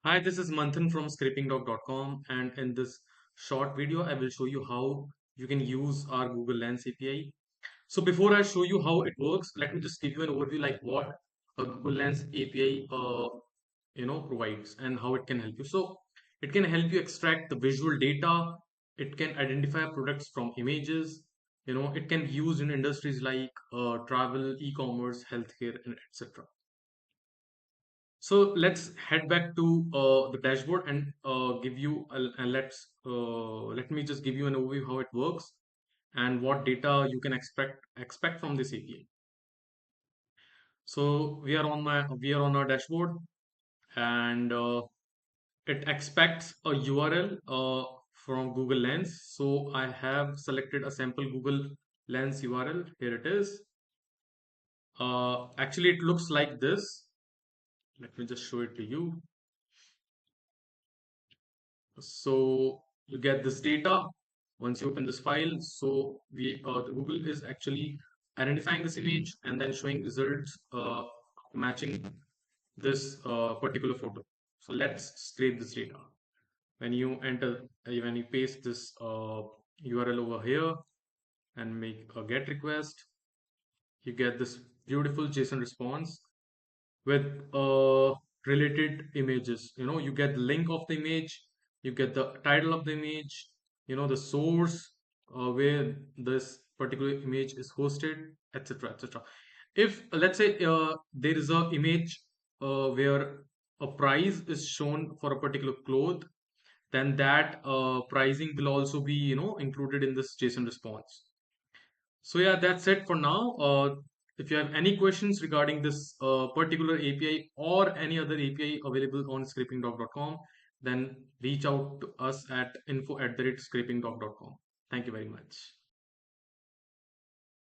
Hi, this is Manthan from Scrapingdog.com, and in this short video, I will show you how you can use our Google Lens API. So before I show you how it works, let me just give you an overview like what a Google Lens API provides and how it can help you. So it can help you extract the visual data. It can identify products from images. It can be used in industries like travel, e-commerce, healthcare, and etc. So let's head back to the dashboard and give you and let me just give you an overview how it works and what data you can expect from this API. So we are on our dashboard and it expects a URL from Google Lens. So I have selected a sample Google Lens URL. Here it is. Actually, it looks like this. Let me just show it to you. So you get this data once you open this file. So the Google is actually identifying this image and then showing results matching this particular photo. So let's scrape this data. When you when you paste this URL over here and make a GET request, you get this beautiful JSON response with related images. You get the link of the image, you get the title of the image, the source where this particular image is hosted, etc., etc. If let's say there is a image where a price is shown for a particular cloth, then that pricing will also be included in this JSON response. So yeah, that's it for now. If you have any questions regarding this particular API or any other API available on scrapingdog.com, then reach out to us at info@scrapingdog.com. Thank you very much.